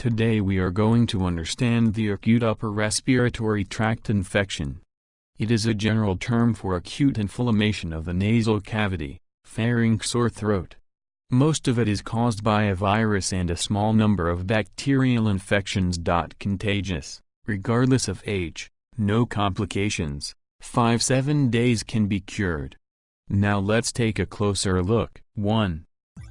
Today we are going to understand the acute upper respiratory tract infection. It is a general term for acute inflammation of the nasal cavity, pharynx or throat. Most of it is caused by a virus and a small number of bacterial infections. Contagious, regardless of age, no complications, 5-7 days can be cured. Now let's take a closer look. 1.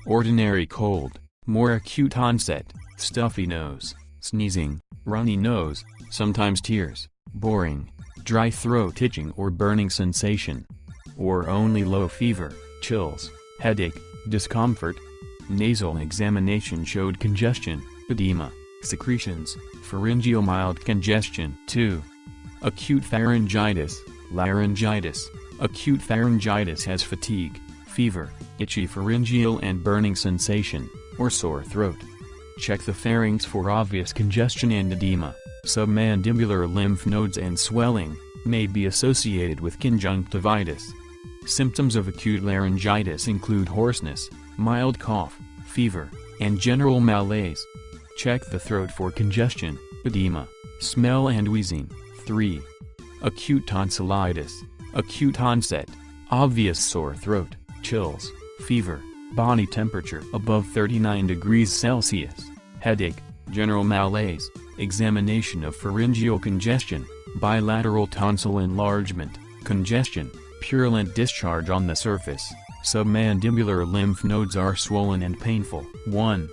Ordinary cold, more acute onset, stuffy nose, sneezing, runny nose, sometimes tears, boring, dry throat itching or burning sensation. Or only low fever, chills, headache, discomfort. Nasal examination showed congestion, edema, secretions, pharyngeal mild congestion. 2. Acute pharyngitis, laryngitis. Acute pharyngitis has fatigue, fever, itchy pharyngeal and burning sensation, or sore throat. Check the pharynx for obvious congestion and edema. Submandibular lymph nodes and swelling may be associated with conjunctivitis. Symptoms of acute laryngitis include hoarseness, mild cough, fever, and general malaise. Check the throat for congestion, edema, smell and wheezing. 3. Acute tonsillitis, acute onset, obvious sore throat, chills, fever, body temperature above 39 degrees Celsius, headache, general malaise, examination of pharyngeal congestion, bilateral tonsil enlargement, congestion, purulent discharge on the surface, submandibular lymph nodes are swollen and painful. 1.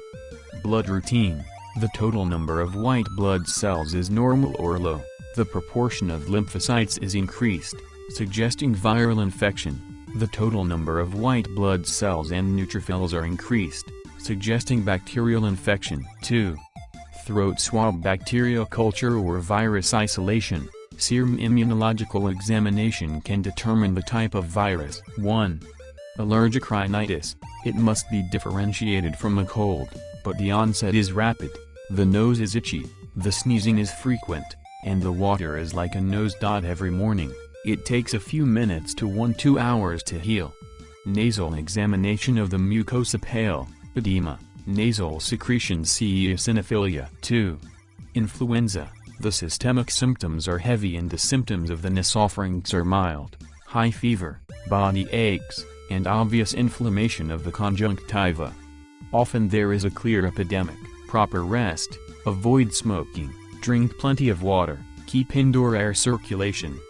Blood routine, the total number of white blood cells is normal or low, the proportion of lymphocytes is increased, suggesting viral infection. The total number of white blood cells and neutrophils are increased, suggesting bacterial infection. 2. Throat swab bacterial culture or virus isolation. Serum immunological examination can determine the type of virus. 1. Allergic rhinitis. It must be differentiated from a cold, but the onset is rapid. The nose is itchy, the sneezing is frequent, and the water is like a nose. Every morning. It takes a few minutes to 1-2 hours to heal. Nasal examination of the mucosa pale, edema, nasal secretions eosinophilia. 2. Influenza. The systemic symptoms are heavy and the symptoms of the nasopharynx are mild, high fever, body aches, and obvious inflammation of the conjunctiva. Often there is a clear epidemic. Proper rest, avoid smoking, drink plenty of water, keep indoor air circulation.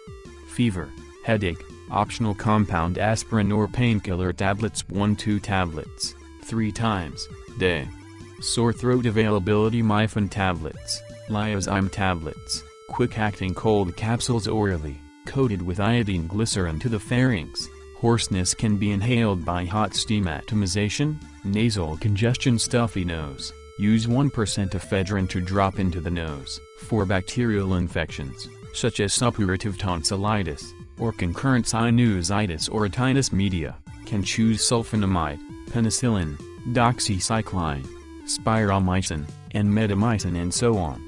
Fever, headache, optional compound aspirin or painkiller tablets 1-2 tablets, 3 times day. Sore throat availability Myfin tablets, Lyazime tablets, quick-acting cold capsules orally, coated with iodine glycerin to the pharynx. Hoarseness can be inhaled by hot steam atomization. Nasal congestion stuffy nose, use 1% ephedrine to drop into the nose. For bacterial infections, such as suppurative tonsillitis, or concurrent sinusitis or otitis media, can choose sulphonamide, penicillin, doxycycline, spiramycin, and medimycin and so on.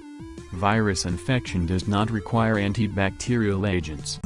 Virus infection does not require antibacterial agents.